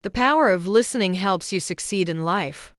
The power of listening helps you succeed in life.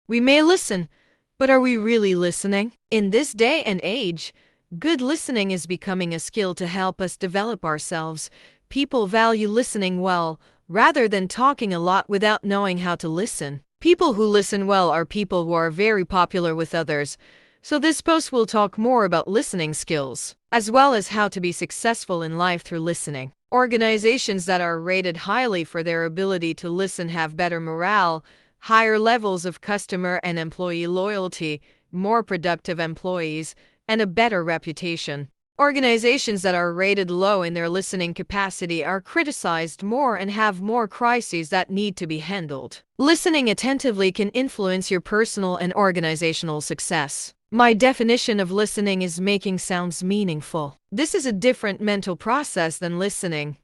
We may listen, but are we really listening? In this day and age, good listening is becoming a skill to help us develop ourselves. People value listening well, rather than talking a lot without knowing how to listen. People who listen well are people who are very popular with others. So this post will talk more about listening skills, as well as how to be successful in life through listening. Organizations that are rated highly for their ability to listen have better morale, higher levels of customer and employee loyalty, more productive employees, and a better reputation. Organizations that are rated low in their listening capacity are criticized more and have more crises that need to be handled. Listening attentively can influence your personal and organizational success. My definition of listening is making sounds meaningful. This is a different mental process than listening.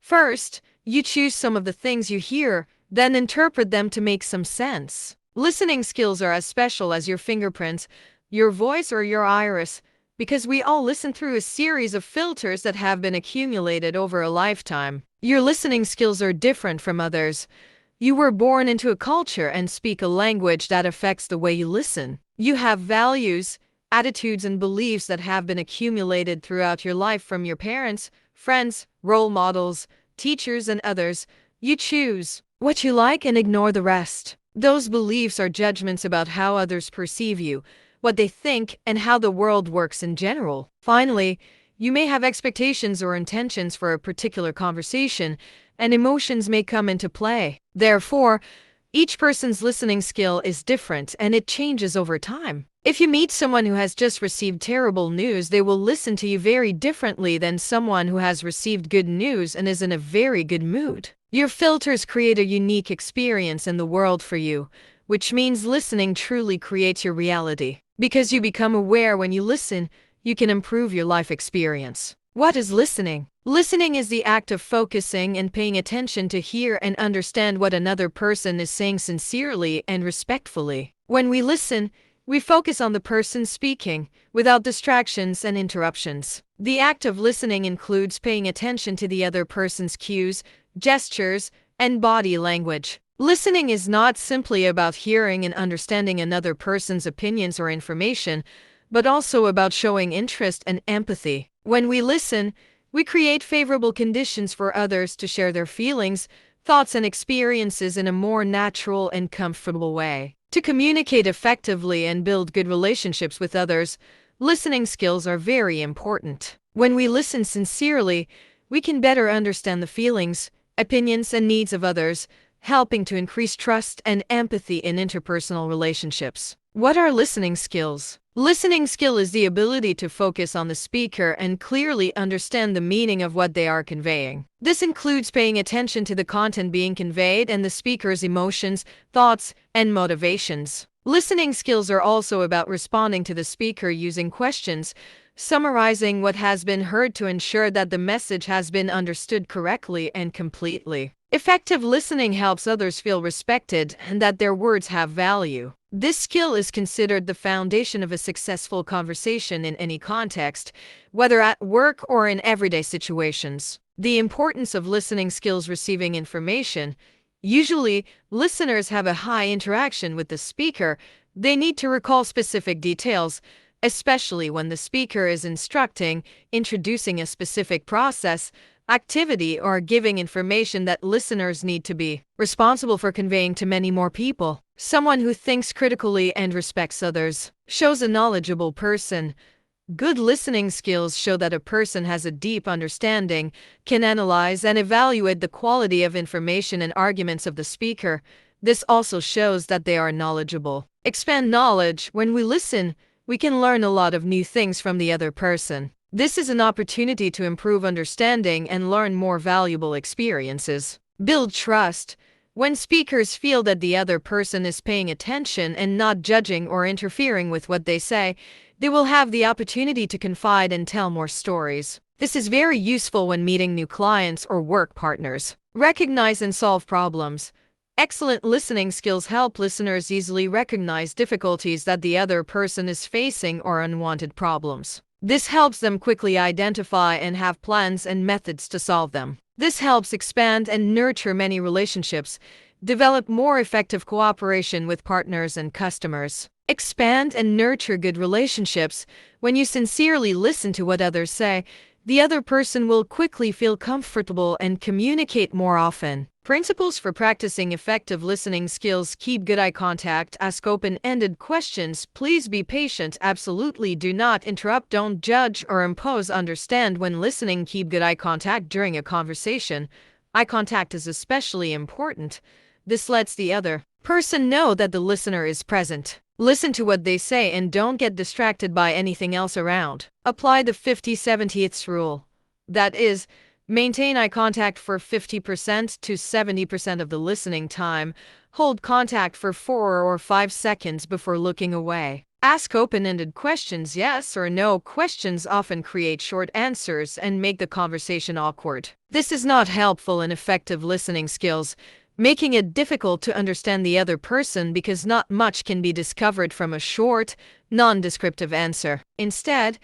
First, you choose some of the things you hear, then interpret them to make some sense. Listening skills are as special as your fingerprints, your voice, or your iris, because we all listen through a series of filters that have been accumulated over a lifetime. Your listening skills are different from others. You were born into a culture and speak a language that affects the way you listen. You have values, attitudes, and beliefs that have been accumulated throughout your life from your parents, friends, role models, teachers, and others. You choose what you like and ignore the rest. Those beliefs are judgments about how others perceive you, what they think, and how the world works in general. Finally, you may have expectations or intentions for a particular conversation, and emotions may come into play. Therefore, each person's listening skill is different and it changes over time. If you meet someone who has just received terrible news, they will listen to you very differently than someone who has received good news and is in a very good mood. Your filters create a unique experience in the world for you, which means listening truly creates your reality. Because you become aware when you listen, you can improve your life experience. What is listening? Listening is the act of focusing and paying attention to hear and understand what another person is saying sincerely and respectfully. When we listen, we focus on the person speaking, without distractions and interruptions. The act of listening includes paying attention to the other person's cues, gestures, and body language. Listening is not simply about hearing and understanding another person's opinions or information, but also about showing interest and empathy. When we listen, we create favorable conditions for others to share their feelings, thoughts, and experiences in a more natural and comfortable way. To communicate effectively and build good relationships with others, listening skills are very important. When we listen sincerely, we can better understand the feelings, opinions, and needs of others, helping to increase trust and empathy in interpersonal relationships. What are listening skills? Listening skill is the ability to focus on the speaker and clearly understand the meaning of what they are conveying. This includes paying attention to the content being conveyed and the speaker's emotions, thoughts, and motivations. Listening skills are also about responding to the speaker using questions, summarizing what has been heard to ensure that the message has been understood correctly and completely. Effective listening helps others feel respected and that their words have value. This skill is considered the foundation of a successful conversation in any context, whether at work or in everyday situations. The importance of listening skills: receiving information. Usually, listeners have a high interaction with the speaker. They need to recall specific details, especially when the speaker is instructing, introducing a specific process, activity, or giving information that listeners need to be responsible for conveying to many more people. Someone who thinks critically and respects others shows a knowledgeable person. Good listening skills show that a person has a deep understanding, can analyze and evaluate the quality of information and arguments of the speaker. This also shows that they are knowledgeable. Expand knowledge. When we listen, we can learn a lot of new things from the other person. This is an opportunity to improve understanding and learn more valuable experiences. Build trust. When speakers feel that the other person is paying attention and not judging or interfering with what they say, they will have the opportunity to confide and tell more stories. This is very useful when meeting new clients or work partners. Recognize and solve problems. Excellent listening skills help listeners easily recognize difficulties that the other person is facing or unwanted problems. This helps them quickly identify and have plans and methods to solve them. This helps expand and nurture many relationships, develop more effective cooperation with partners and customers. Expand and nurture good relationships. When you sincerely listen to what others say, the other person will quickly feel comfortable and communicate more often. Principles for practicing effective listening skills: keep good eye contact, ask open-ended questions, please be patient, absolutely do not interrupt, don't judge or impose, understand when listening, keep good eye contact during a conversation. Eye contact is especially important. This lets the other person know that the listener is present. Listen to what they say and don't get distracted by anything else around. Apply the 50-70th rule. That is, maintain eye contact for 50% to 70% of the listening time. Hold contact for 4 or 5 seconds before looking away. Ask open-ended questions. Yes or no questions often create short answers and make the conversation awkward. This is not helpful in effective listening skills, making it difficult to understand the other person because not much can be discovered from a short, non-descriptive answer. Instead,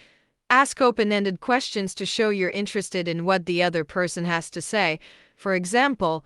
ask open-ended questions to show you're interested in what the other person has to say. For example,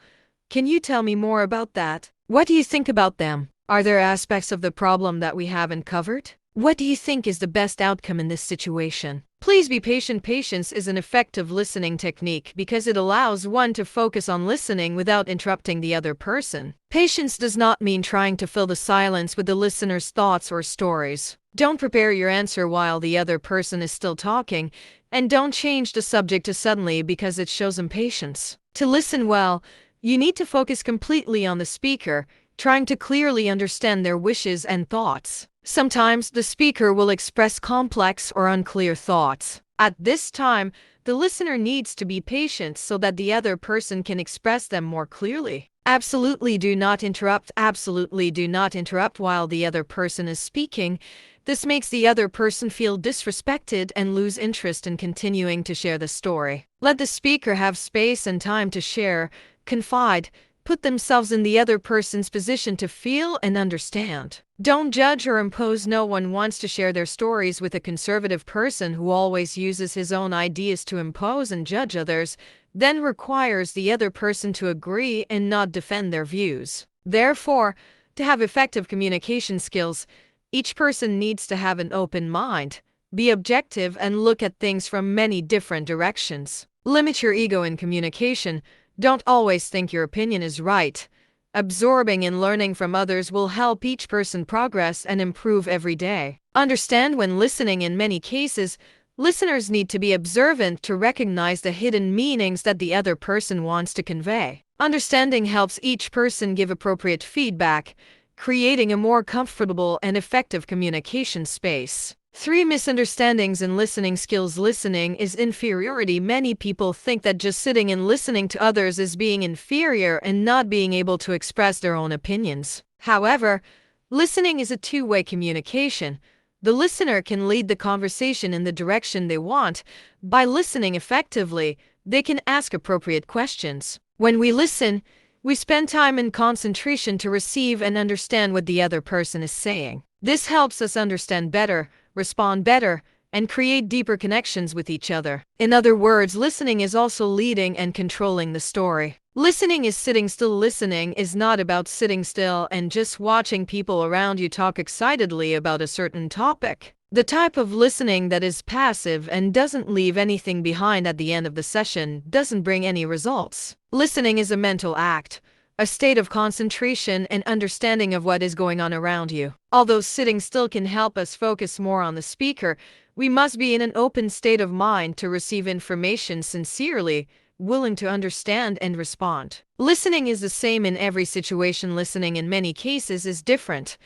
can you tell me more about that? What do you think about them? Are there aspects of the problem that we haven't covered? What do you think is the best outcome in this situation? Please be patient. Patience is an effective listening technique because it allows one to focus on listening without interrupting the other person. Patience does not mean trying to fill the silence with the listener's thoughts or stories. Don't prepare your answer while the other person is still talking, and don't change the subject too suddenly because it shows impatience. To listen well, you need to focus completely on the speaker, trying to clearly understand their wishes and thoughts. Sometimes the speaker will express complex or unclear thoughts. At this time, the listener needs to be patient so that the other person can express them more clearly. Absolutely do not interrupt. Absolutely do not interrupt while the other person is speaking. This makes the other person feel disrespected and lose interest in continuing to share the story. Let the speaker have space and time to share, confide, put themselves in the other person's position to feel and understand. Don't judge or impose. No one wants to share their stories with a conservative person who always uses his own ideas to impose and judge others, then requires the other person to agree and not defend their views. Therefore, to have effective communication skills, each person needs to have an open mind, be objective, and look at things from many different directions. Limit your ego in communication. Don't always think your opinion is right. Absorbing and learning from others will help each person progress and improve every day. Understand when listening. In many cases, listeners need to be observant to recognize the hidden meanings that the other person wants to convey. Understanding helps each person give appropriate feedback, creating a more comfortable and effective communication space. 3 misunderstandings in listening skills. Listening is inferiority. Many people think that just sitting and listening to others is being inferior and not being able to express their own opinions. However, listening is a two-way communication. The listener can lead the conversation in the direction they want. By listening effectively, they can ask appropriate questions. When we listen, we spend time in concentration to receive and understand what the other person is saying. This helps us understand better, respond better, and create deeper connections with each other. In other words, listening is also leading and controlling the story. Listening is sitting still. Listening is not about sitting still and just watching people around you talk excitedly about a certain topic. The type of listening that is passive and doesn't leave anything behind at the end of the session doesn't bring any results. Listening is a mental act, a state of concentration and understanding of what is going on around you. Although sitting still can help us focus more on the speaker, we must be in an open state of mind to receive information sincerely, willing to understand and respond. Listening is the same in every situation. Listening in many cases is different.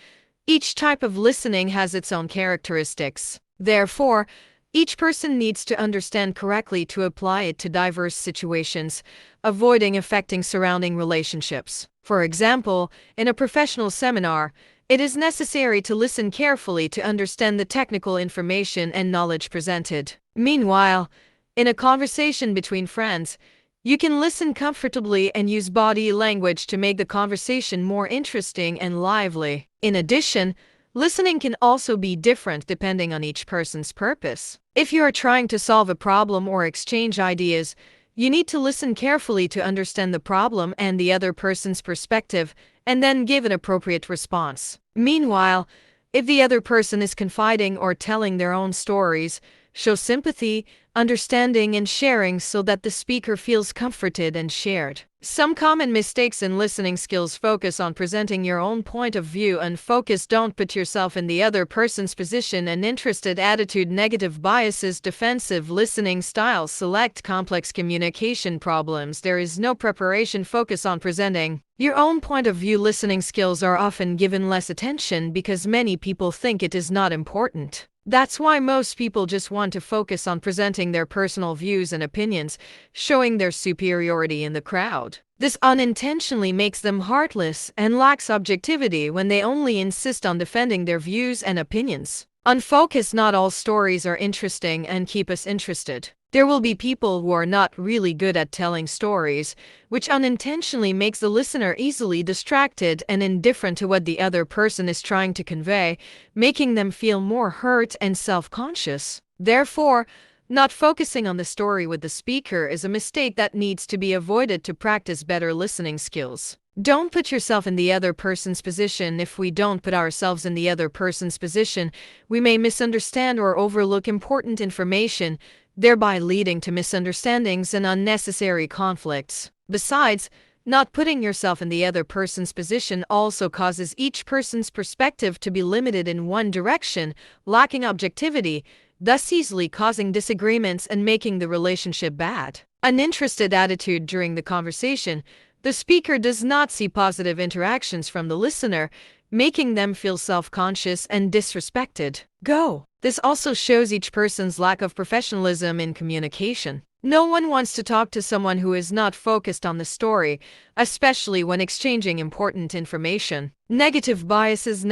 Each type of listening has its own characteristics. Therefore, each person needs to understand correctly to apply it to diverse situations, avoiding affecting surrounding relationships. For example, in a professional seminar, it is necessary to listen carefully to understand the technical information and knowledge presented. Meanwhile, in a conversation between friends, you can listen comfortably and use body language to make the conversation more interesting and lively. In addition, listening can also be different depending on each person's purpose. If you are trying to solve a problem or exchange ideas, You need to listen carefully to understand the problem and the other person's perspective, and then give an appropriate response. Meanwhile, if the other person is confiding or telling their own stories, show sympathy, understanding, and sharing so that the speaker feels comforted and shared. Some common mistakes in listening skills: focus on presenting your own point of view and focus, don't put yourself in the other person's position, an interested attitude, negative biases, defensive listening styles, select complex communication problems. There is no preparation, focus on presenting your own point of view. Listening skills are often given less attention because many people think it is not important. That's why most people just want to focus on presenting their personal views and opinions, showing their superiority in the crowd. This unintentionally makes them heartless and lacks objectivity when they only insist on defending their views and opinions. Unfocused, not all stories are interesting and keep us interested. There will be people who are not really good at telling stories, which unintentionally makes the listener easily distracted and indifferent to what the other person is trying to convey, making them feel more hurt and self-conscious. Therefore, not focusing on the story with the speaker is a mistake that needs to be avoided to practice better listening skills. Don't put yourself in the other person's position. If we don't put ourselves in the other person's position, we may misunderstand or overlook important information, thereby leading to misunderstandings and unnecessary conflicts. Besides, not putting yourself in the other person's position also causes each person's perspective to be limited in one direction, lacking objectivity, thus easily causing disagreements and making the relationship bad. An interested attitude during the conversation: the speaker does not see positive interactions from the listener, making them feel self-conscious and disrespected. This also shows each person's lack of professionalism in communication. No one wants to talk to someone who is not focused on the story, especially when exchanging important information. Negative biases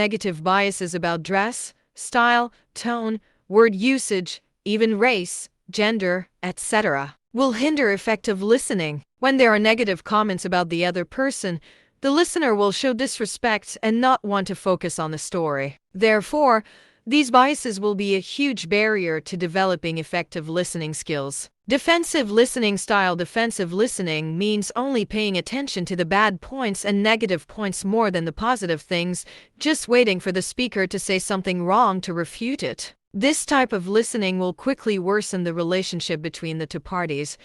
about dress, style, tone, word usage, even race, gender, etc., will hinder effective listening. When there are negative comments about the other person, the listener will show disrespect and not want to focus on the story. Therefore, these biases will be a huge barrier to developing effective listening skills. Defensive listening style: defensive listening means only paying attention to the bad points and negative points more than the positive things, just waiting for the speaker to say something wrong to refute it. This type of listening will quickly worsen the relationship between the two parties,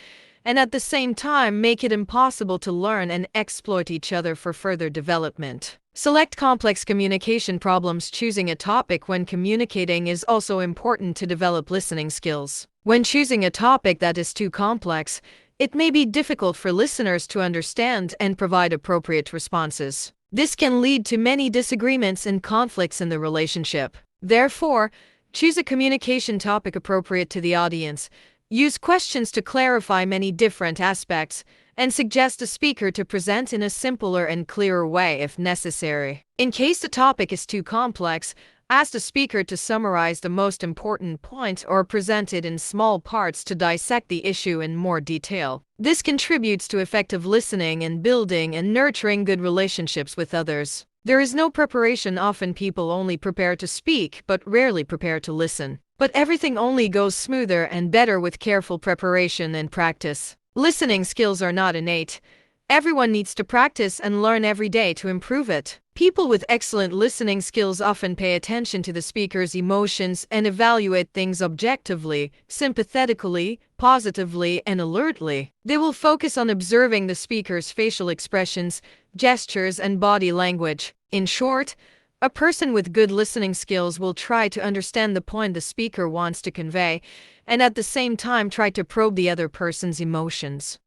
and at the same time make it impossible to learn and exploit each other for further development. Select complex communication problems: choosing a topic when communicating is also important to develop listening skills. When choosing a topic that is too complex, it may be difficult for listeners to understand and provide appropriate responses. This can lead to many disagreements and conflicts in the relationship. Therefore, choose a communication topic appropriate to the audience. Use questions to clarify many different aspects, and suggest a speaker to present in a simpler and clearer way if necessary. In case the topic is too complex, ask the speaker to summarize the most important points or present it in small parts to dissect the issue in more detail. This contributes to effective listening and building and nurturing good relationships with others. There is no preparation. Often people only prepare to speak but rarely prepare to listen. But everything only goes smoother and better with careful preparation and practice. Listening skills are not innate. Everyone needs to practice and learn every day to improve it. People with excellent listening skills often pay attention to the speaker's emotions and evaluate things objectively, sympathetically, positively, and alertly. They will focus on observing the speaker's facial expressions, gestures, and body language. In short, a person with good listening skills will try to understand the point the speaker wants to convey, and at the same time try to probe the other person's emotions.